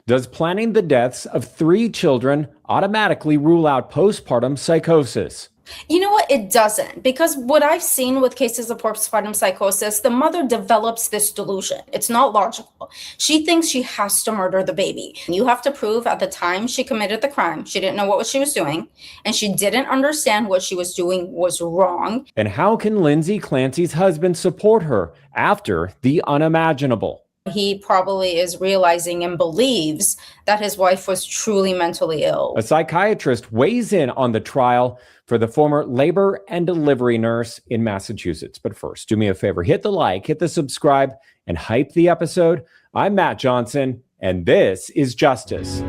Does planning the deaths of 3 children automatically rule out postpartum psychosis? You know what? It doesn't. Because what I've seen with cases of postpartum psychosis, the mother develops this delusion. It's not logical. She thinks she has to murder the baby. You have to prove at the time she committed the crime, she didn't know what she was doing, and she didn't understand what she was doing was wrong. And how can Lindsay Clancy's husband support her after the unimaginable? He probably is realizing and believes that his wife was truly mentally ill. A psychiatrist weighs in on the trial for the former labor and delivery nurse in Massachusetts. But first, do me a favor, hit the like, hit the subscribe, and hype the episode. I'm Matt Johnson, and this is Justice.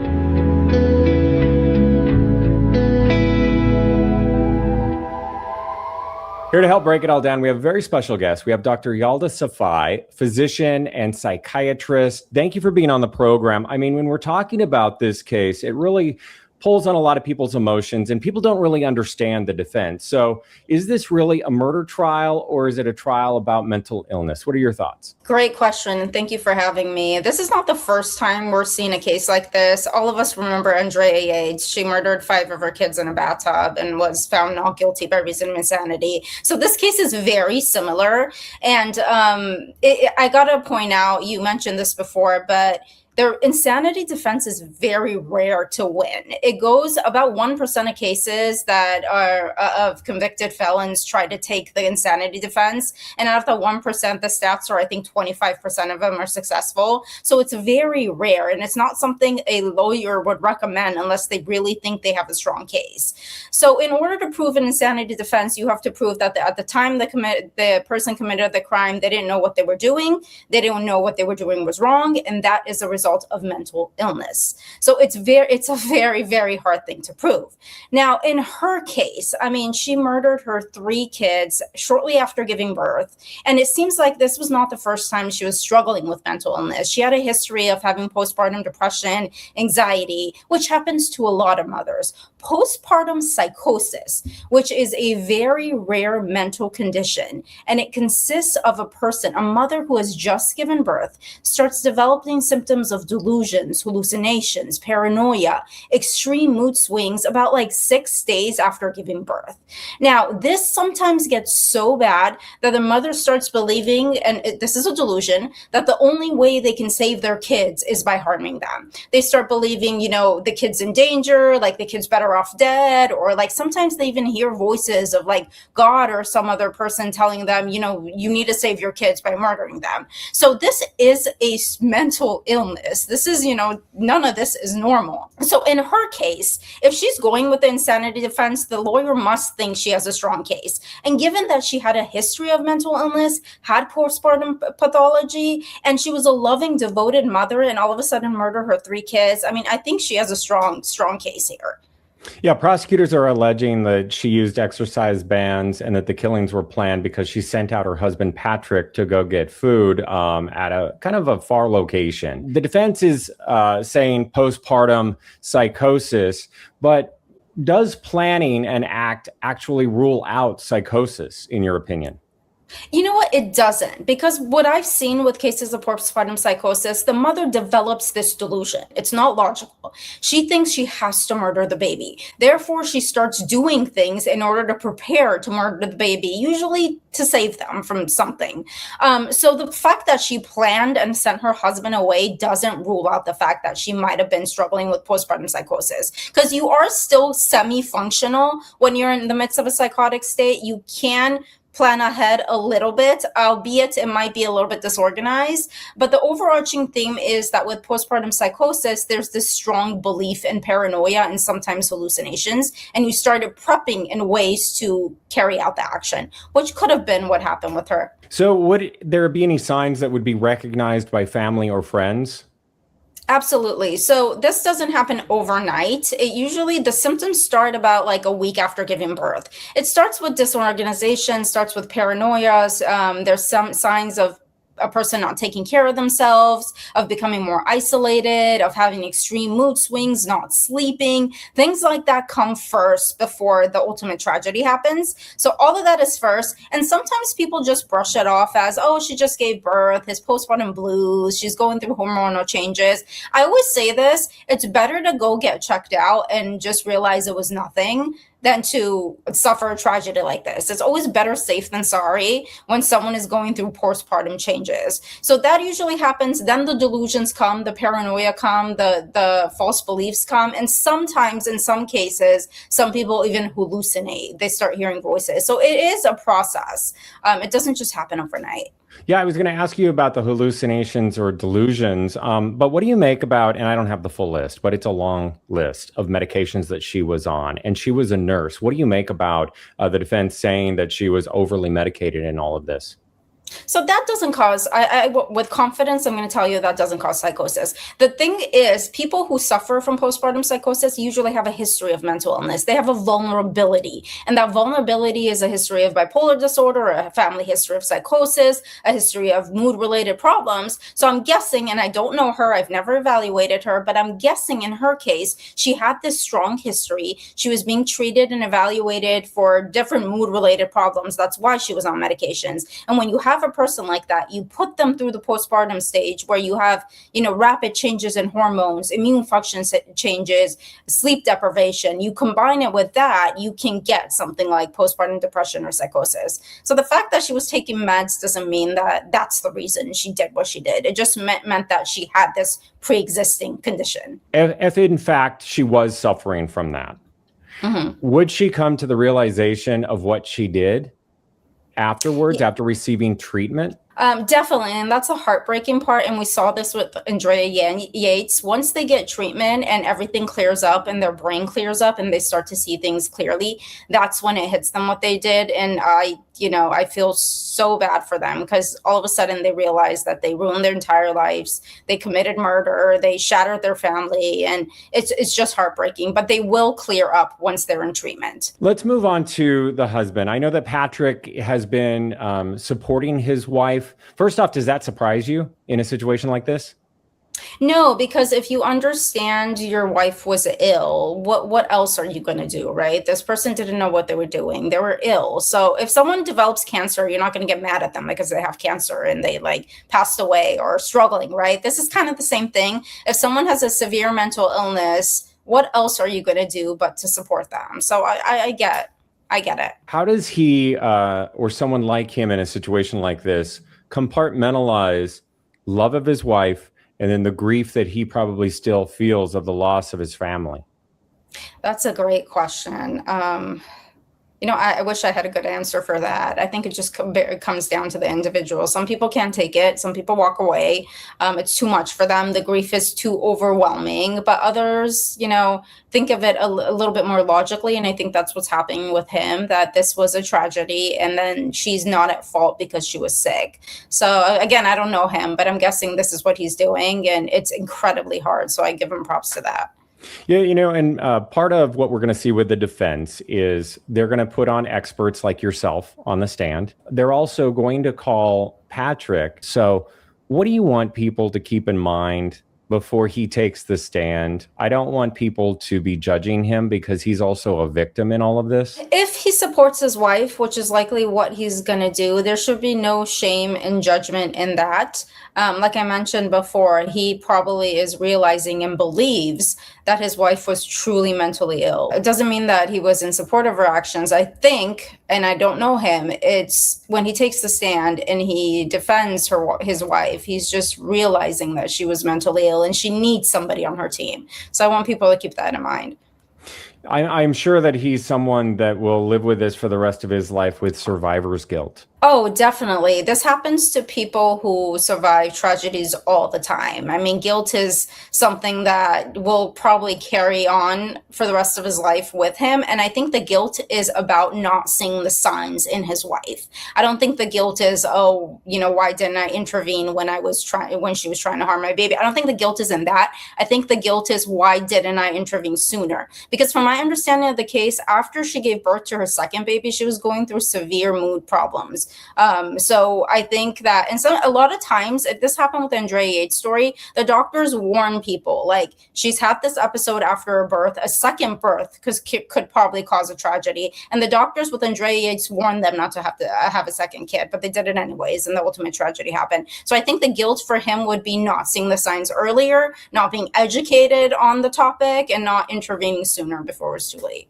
Here to help break it all down, we have a very special guest. We have Dr. Yalda Safai, physician and psychiatrist. Thank you for being on the program. I mean, when we're talking about this case, it really pulls on a lot of people's emotions, and people don't really understand the defense. So is this really a murder trial, or is it a trial about mental illness? What are your thoughts? Great question. Thank you for having me. This is not the first time we're seeing a case like this. All of us remember Andrea Yates. She murdered 5 of her kids in a bathtub and was found not guilty by reason of insanity. So this case is very similar. And I got to point out, you mentioned this before, but their insanity defense is very rare to win. It goes about 1% of cases that are of convicted felons try to take the insanity defense. And out of the 1%, the stats are, I think 25% of them are successful. So it's very rare. And it's not something a lawyer would recommend unless they really think they have a strong case. So in order to prove an insanity defense, you have to prove that at the time the person committed the crime, they didn't know what they were doing. They didn't know what they were doing was wrong. And that is a result of mental illness. So it's a very, very hard thing to prove. Now, in her case, I mean, she murdered her 3 kids shortly after giving birth. And it seems like this was not the first time she was struggling with mental illness. She had a history of having postpartum depression, anxiety, which happens to a lot of mothers. Postpartum psychosis, which is a very rare mental condition, and it consists of a mother who has just given birth, starts developing symptoms of delusions, hallucinations, paranoia, extreme mood swings about like 6 days after giving birth. Now, this sometimes gets so bad that the mother starts believing, and this is a delusion, that the only way they can save their kids is by harming them. They start believing, the kid's in danger, like the kid's better off dead, or like sometimes they even hear voices of like God or some other person telling them, you need to save your kids by murdering them. So this is a mental illness. This is, none of this is normal. So in her case, if she's going with the insanity defense, the lawyer must think she has a strong case. And given that she had a history of mental illness, had postpartum pathology, and she was a loving, devoted mother, and all of a sudden murder her 3 kids, I mean, I think she has a strong case here. Yeah, prosecutors are alleging that she used exercise bans and that the killings were planned because she sent out her husband, Patrick, to go get food at a kind of a far location. The defense is saying postpartum psychosis, but does planning an act actually rule out psychosis, in your opinion? You know what? It doesn't. Because what I've seen with cases of postpartum psychosis, the mother develops this delusion. It's not logical. She thinks she has to murder the baby. Therefore, she starts doing things in order to prepare to murder the baby, usually to save them from something. So the fact that she planned and sent her husband away doesn't rule out the fact that she might have been struggling with postpartum psychosis. Because you are still semi-functional when you're in the midst of a psychotic state. You can plan ahead a little bit, albeit it might be a little bit disorganized. But the overarching theme is that with postpartum psychosis, there's this strong belief in paranoia and sometimes hallucinations. And you started prepping in ways to carry out the action, which could have been what happened with her. So would there be any signs that would be recognized by family or friends? Absolutely. So this doesn't happen overnight. The symptoms start about like a week after giving birth. It starts with disorganization, starts with paranoia. There's some signs of a person not taking care of themselves, of becoming more isolated, of having extreme mood swings, not sleeping. Things like that come first before the ultimate tragedy happens. So all of that is first. And sometimes people just brush it off as, oh, she just gave birth, his postpartum blues, she's going through hormonal changes. I always say this, it's better to go get checked out and just realize it was nothing than to suffer a tragedy like this. It's always better safe than sorry when someone is going through postpartum changes. So that usually happens. Then the delusions come, the paranoia come, the false beliefs come. And sometimes in some cases, some people even hallucinate. They start hearing voices. So it is a process. It doesn't just happen overnight. Yeah, I was going to ask you about the hallucinations or delusions, but what do you make about, and I don't have the full list, but it's a long list of medications that she was on, and she was a nurse. What do you make about the defense saying that she was overly medicated in all of this? So that doesn't cause, with confidence, I'm going to tell you that doesn't cause psychosis. The thing is, people who suffer from postpartum psychosis usually have a history of mental illness. They have a vulnerability, and that vulnerability is a history of bipolar disorder, a family history of psychosis, a history of mood-related problems. So I'm guessing, and I don't know her, I've never evaluated her, but I'm guessing in her case, she had this strong history. She was being treated and evaluated for different mood-related problems. That's why she was on medications. And when you have a person like that, you put them through the postpartum stage where you have, rapid changes in hormones, immune function changes, sleep deprivation. You combine it with that, you can get something like postpartum depression or psychosis. So the fact that she was taking meds doesn't mean that that's the reason she did what she did. It just meant that she had this pre-existing condition. If in fact she was suffering from that, would she come to the realization of what she did afterwards, after receiving treatment? Definitely. And that's a heartbreaking part. And we saw this with Andrea Yates. Once they get treatment and everything clears up and their brain clears up and they start to see things clearly, that's when it hits them what they did. And I feel so bad for them because all of a sudden they realize that they ruined their entire lives. They committed murder. They shattered their family. And it's just heartbreaking. But they will clear up once they're in treatment. Let's move on to the husband. I know that Patrick has been supporting his wife. First off, does that surprise you in a situation like this? No, because if you understand your wife was ill, what else are you going to do, right? This person didn't know what they were doing. They were ill. So if someone develops cancer, you're not going to get mad at them because they have cancer and they passed away or are struggling, right? This is kind of the same thing. If someone has a severe mental illness, what else are you going to do but to support them? So I get it. How does he or someone like him in a situation like this compartmentalize love of his wife and then the grief that he probably still feels of the loss of his family? That's a great question. I wish I had a good answer for that. I think it just comes down to the individual. Some people can't take it. Some people walk away. It's too much for them. The grief is too overwhelming. But others, think of it a little bit more logically. And I think that's what's happening with him, that this was a tragedy. And then she's not at fault because she was sick. So again, I don't know him, but I'm guessing this is what he's doing. And it's incredibly hard. So I give him props to that. Yeah, and part of what we're going to see with the defense is they're going to put on experts like yourself on the stand. They're also going to call Patrick. So what do you want people to keep in mind before he takes the stand? I don't want people to be judging him because he's also a victim in all of this. If he supports his wife, which is likely what he's going to do, there should be no shame and judgment in that. Like I mentioned before, he probably is realizing and believes that his wife was truly mentally ill. It doesn't mean that he was in support of her actions. I think, and I don't know him, it's when he takes the stand and he defends his wife, he's just realizing that she was mentally ill and she needs somebody on her team. So I want people to keep that in mind. I'm sure that he's someone that will live with this for the rest of his life with survivor's guilt. Oh, definitely. This happens to people who survive tragedies all the time. I mean, guilt is something that will probably carry on for the rest of his life with him. And I think the guilt is about not seeing the signs in his wife. I don't think the guilt is, why didn't I intervene when she was trying to harm my baby? I don't think the guilt is in that. I think the guilt is, why didn't I intervene sooner? Because from my my understanding of the case, after she gave birth to her second baby, she was going through severe mood problems. So I think that, and so a lot of times, if this happened with the Andrea Yates story, the doctors warn people, like, she's had this episode after her birth, a second birth, because could probably cause a tragedy. And the doctors with Andrea Yates warned them not to have a second kid, but they did it anyways, and the ultimate tragedy happened. So I think the guilt for him would be not seeing the signs earlier, not being educated on the topic, and not intervening sooner before it was too late.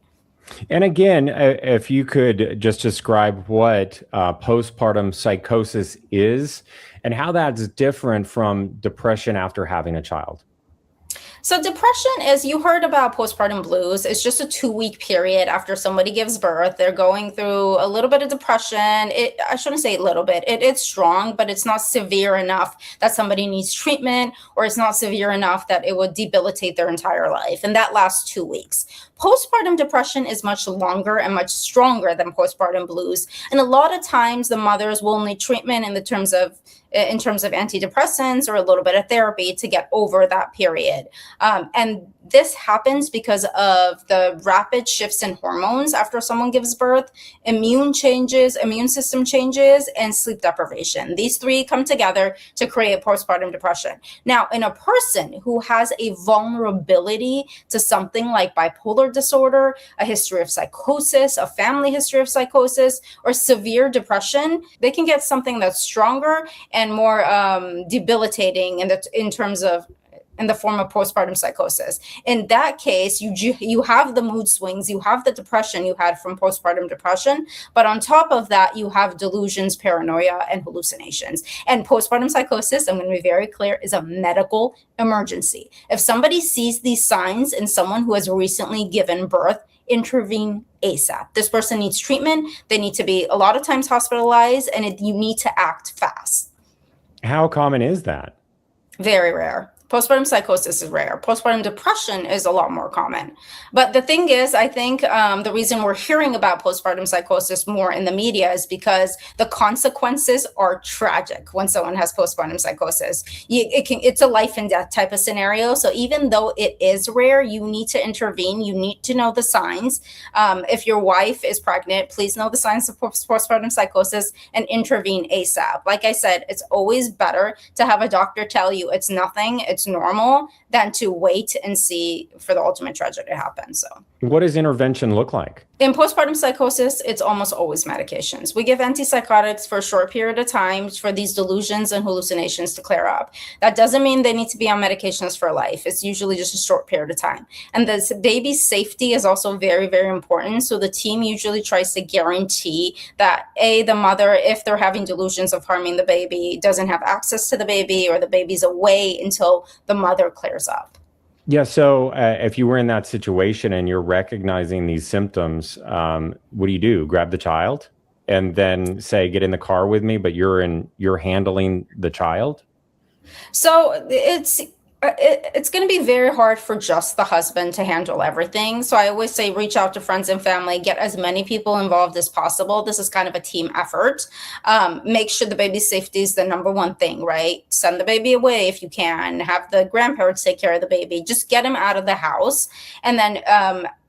And again, if you could just describe what postpartum psychosis is and how that's different from depression after having a child. So depression is, you heard about postpartum blues. It's just a 2-week period after somebody gives birth. They're going through a little bit of depression. I shouldn't say a little bit. It's strong, but it's not severe enough that somebody needs treatment, or it's not severe enough that it would debilitate their entire life. And that lasts 2 weeks. Postpartum depression is much longer and much stronger than postpartum blues. And a lot of times the mothers will need treatment in terms of antidepressants or a little bit of therapy to get over that period. And this happens because of the rapid shifts in hormones after someone gives birth, immune system changes, and sleep deprivation. These three come together to create postpartum depression. Now, in a person who has a vulnerability to something like bipolar disorder, a history of psychosis, a family history of psychosis, or severe depression, they can get something that's stronger and more debilitating in the form of postpartum psychosis. In that case, you have the mood swings, you have the depression you had from postpartum depression, but on top of that, you have delusions, paranoia, and hallucinations. And postpartum psychosis, I'm going to be very clear, is a medical emergency. If somebody sees these signs in someone who has recently given birth, intervene ASAP. This person needs treatment. They need to be a lot of times hospitalized, and you need to act fast. How common is that? Very rare. Postpartum psychosis is rare. Postpartum depression is a lot more common. But the thing is, I think the reason we're hearing about postpartum psychosis more in the media is because the consequences are tragic when someone has postpartum psychosis. It's a life and death type of scenario. So even though it is rare, you need to intervene. You need to know the signs. If your wife is pregnant, please know the signs of postpartum psychosis and intervene ASAP. Like I said, it's always better to have a doctor tell you it's nothing, it's normal, than to wait and see for the ultimate tragedy to happen. So what does intervention look like? In postpartum psychosis, it's almost always medications. We give antipsychotics for a short period of time for these delusions and hallucinations to clear up. That doesn't mean they need to be on medications for life. It's usually just a short period of time. And the baby's safety is also very, very important. So the team usually tries to guarantee that the mother, if they're having delusions of harming the baby, doesn't have access to the baby, or the baby's away until the mother clears up. Yeah. So if you were in that situation and you're recognizing these symptoms, what do? Grab the child and then say, get in the car with me, but you're handling the child? So it's going to be very hard for just the husband to handle everything. So I always say, reach out to friends and family, get as many people involved as possible. This is kind of a team effort. Make sure the baby's safety is the number one thing, right? Send the baby away if you can. Have the grandparents take care of the baby. Just get him out of the house. And then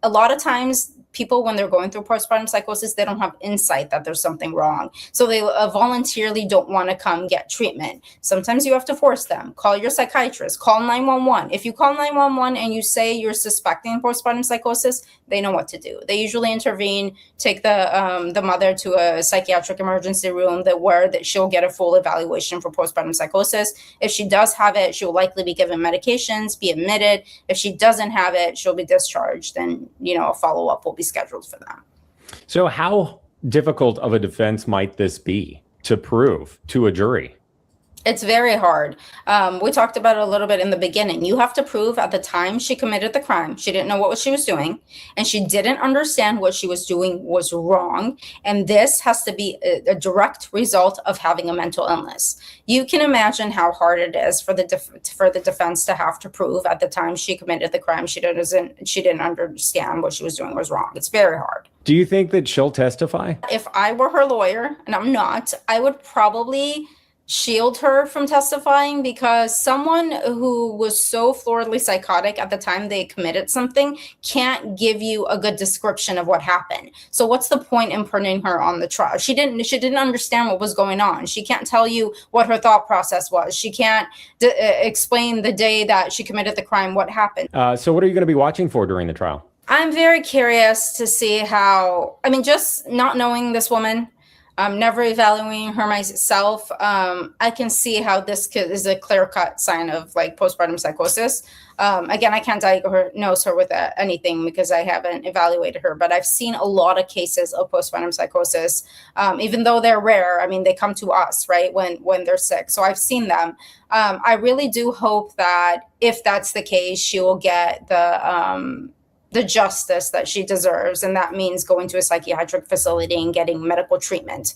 a lot of times, people, when they're going through postpartum psychosis, they don't have insight that there's something wrong. So they voluntarily don't want to come get treatment. Sometimes you have to force them. Call your psychiatrist. Call 911. If you call 911 and you say you're suspecting postpartum psychosis, they know what to do. They usually intervene, take the mother to a psychiatric emergency room where she'll get a full evaluation for postpartum psychosis. If she does have it, she'll likely be given medications, be admitted. If she doesn't have it, she'll be discharged, and a follow-up will be scheduled for them. So how difficult of a defense might this be to prove to a jury? It's very hard. We talked about it a little bit in the beginning. You have to prove at the time she committed the crime, she didn't know what she was doing, and she didn't understand what she was doing was wrong. And this has to be a direct result of having a mental illness. You can imagine how hard it is for the defense to have to prove at the time she committed the crime, she didn't understand what she was doing was wrong. It's very hard. Do you think that she'll testify? If I were her lawyer, and I'm not, I would probably shield her from testifying, because someone who was so floridly psychotic at the time they committed something can't give you a good description of what happened. So what's the point in putting her on the trial? She didn't understand what was going on. She can't tell you what her thought process was. She can't explain the day that she committed the crime, what happened. So what are you going to be watching for during the trial? I'm very curious to see how, just not knowing this woman, never evaluating her myself, I can see how this is a clear-cut sign of like postpartum psychosis. Again, I can't diagnose her with anything because I haven't evaluated her, but I've seen a lot of cases of postpartum psychosis, even though they're rare. They come to us, right, when they're sick. So I've seen them. I really do hope that if that's the case, she will get the justice that she deserves. And that means going to a psychiatric facility and getting medical treatment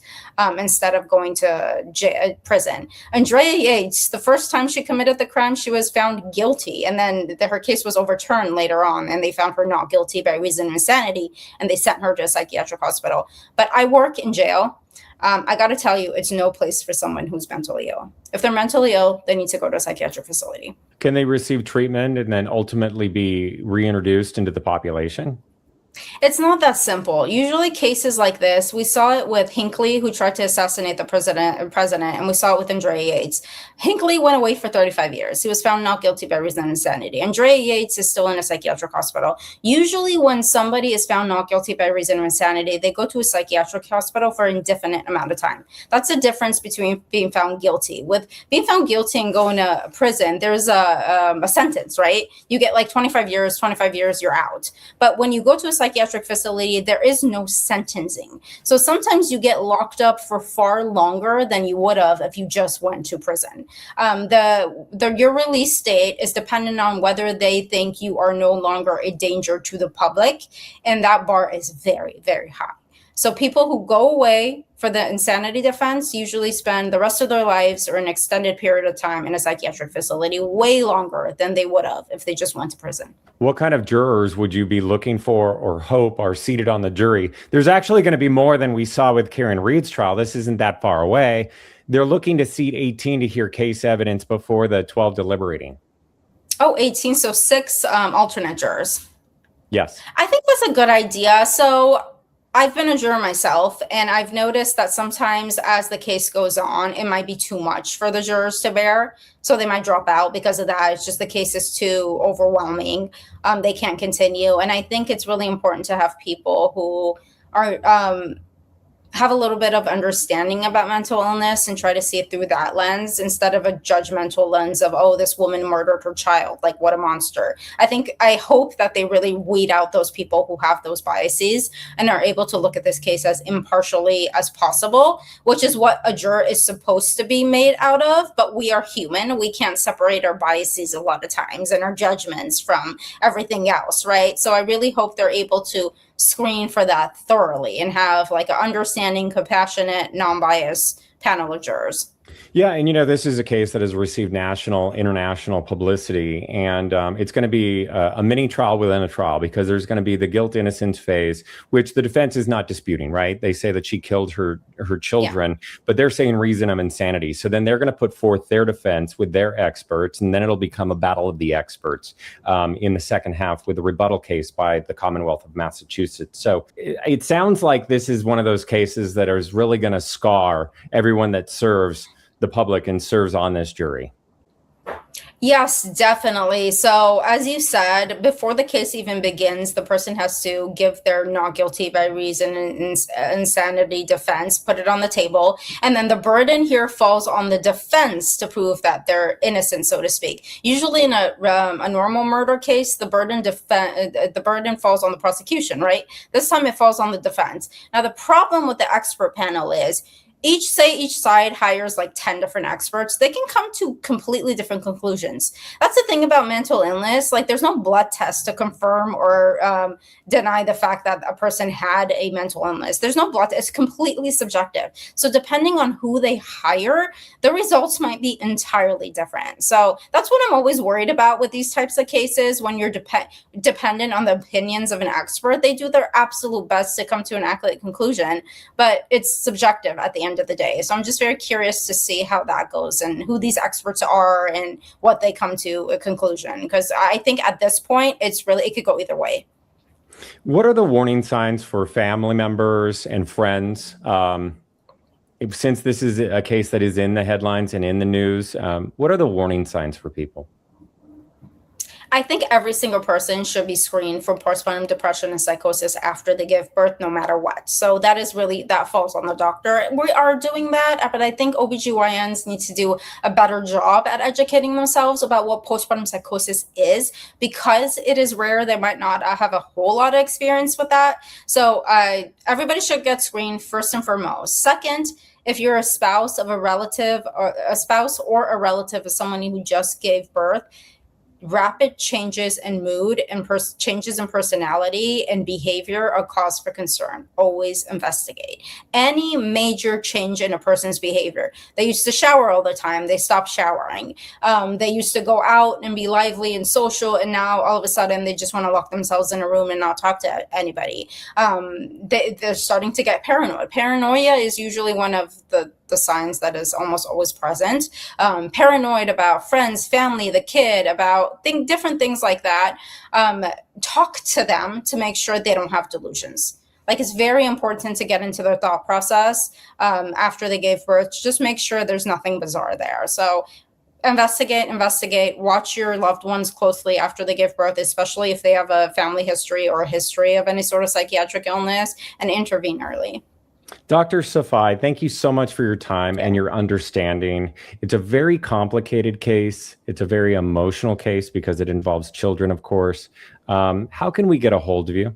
instead of going to prison. Andrea Yates, the first time she committed the crime, she was found guilty. And then her case was overturned later on, and they found her not guilty by reason of insanity, and they sent her to a psychiatric hospital. But I work in jail. I got to tell you, it's no place for someone who's mentally ill. If they're mentally ill, they need to go to a psychiatric facility. Can they receive treatment and then ultimately be reintroduced into the population? It's not that simple. Usually cases like this, we saw it with Hinckley, who tried to assassinate the president, and we saw it with Andrea Yates. Hinckley went away for 35 years. He was found not guilty by reason of insanity. Andrea Yates is still in a psychiatric hospital. Usually when somebody is found not guilty by reason of insanity, they go to a psychiatric hospital for an indefinite amount of time. That's the difference between being found guilty. With being found guilty and going to prison, there's a sentence, right? You get like 25 years, you're out. But when you go to a psychiatric facility, there is no sentencing. So sometimes you get locked up for far longer than you would have if you just went to prison. Your release date is dependent on whether they think you are no longer a danger to the public, and that bar is very, very high. So people who go away for the insanity defense usually spend the rest of their lives or an extended period of time in a psychiatric facility, way longer than they would have if they just went to prison. What kind of jurors would you be looking for or hope are seated on the jury? There's actually going to be more than we saw with Karen Reed's trial. This isn't that far away. They're looking to seat 18 to hear case evidence before the 12 deliberating. Oh, 18. So 6 alternate jurors. Yes. I think that's a good idea. So I've been a juror myself, and I've noticed that sometimes as the case goes on, it might be too much for the jurors to bear. So they might drop out because of that. It's just the case is too overwhelming. They can't continue. And I think it's really important to have people who are have a little bit of understanding about mental illness and try to see it through that lens instead of a judgmental lens of, oh, this woman murdered her child, like what a monster. I hope that they really weed out those people who have those biases and are able to look at this case as impartially as possible, which is what a juror is supposed to be made out of. But we are human. We can't separate our biases a lot of times and our judgments from everything else, right? So I really hope they're able to screen for that thoroughly and have like an understanding, compassionate, non-biased panel of jurors. Yeah. And, this is a case that has received national, international publicity. And it's going to be a mini trial within a trial because there's going to be the guilt innocence phase, which the defense is not disputing, right? They say that she killed her children, but they're saying reason of insanity. So then they're going to put forth their defense with their experts, and then it'll become a battle of the experts in the second half with a rebuttal case by the Commonwealth of Massachusetts. So it sounds like this is one of those cases that is really going to scar everyone that serves the public and serves on this jury. Yes, definitely. So as you said, before the case even begins, the person has to give their not guilty by reason and insanity defense, put it on the table. And then the burden here falls on the defense to prove that they're innocent, so to speak. Usually in a normal murder case, the burden falls on the prosecution, right? This time it falls on the defense. Now, the problem with the expert panel is each side hires like 10 different experts. They can come to completely different conclusions. That's the thing about mental illness. Like there's no blood test to confirm or deny the fact that a person had a mental illness. There's no blood. It's completely subjective. So depending on who they hire, the results might be entirely different. So that's what I'm always worried about with these types of cases. When you're dependent on the opinions of an expert, they do their absolute best to come to an accurate conclusion, but it's subjective at the end end of the day. So I'm just very curious to see how that goes and who these experts are and what they come to a conclusion. Because I think at this point, it could go either way. What are the warning signs for family members and friends? Since this is a case that is in the headlines and in the news, what are the warning signs for people? I think every single person should be screened for postpartum depression and psychosis after they give birth, no matter what. So that falls on the doctor. We are doing that, but I think OBGYNs need to do a better job at educating themselves about what postpartum psychosis is, because it is rare. They might not have a whole lot of experience with that. So everybody should get screened first and foremost. Second, if you're a spouse or a relative of someone who just gave birth, rapid changes in mood and changes in personality and behavior are cause for concern. Always investigate. Any major change in a person's behavior. They used to shower all the time. They stopped showering. They used to go out and be lively and social, and now all of a sudden they just want to lock themselves in a room and not talk to anybody. They're starting to get paranoid. Paranoia is usually one of the signs that is almost always present. Paranoid about friends, family, the kid, about different things like that. Talk to them to make sure they don't have delusions. Like, it's very important to get into their thought process after they gave birth. Just make sure there's nothing bizarre there. So investigate, watch your loved ones closely after they give birth, especially if they have a family history or a history of any sort of psychiatric illness, and intervene early. Dr. Safai, thank you so much for your time and your understanding. It's a very complicated case. It's a very emotional case because it involves children, of course. How can we get a hold of you?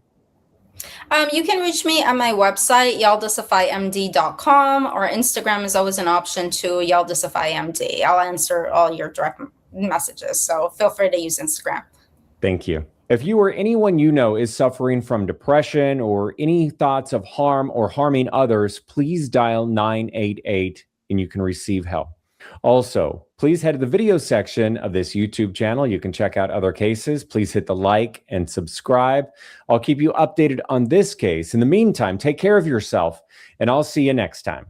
You can reach me at my website, YaldaSafaiMD.com, or Instagram is always an option too, Yalda Safai MD. I'll answer all your direct messages, so feel free to use Instagram. Thank you. If you or anyone you know is suffering from depression or any thoughts of harm or harming others, please dial 988 and you can receive help. Also, please head to the video section of this YouTube channel. You can check out other cases. Please hit the like and subscribe. I'll keep you updated on this case. In the meantime, take care of yourself, and I'll see you next time.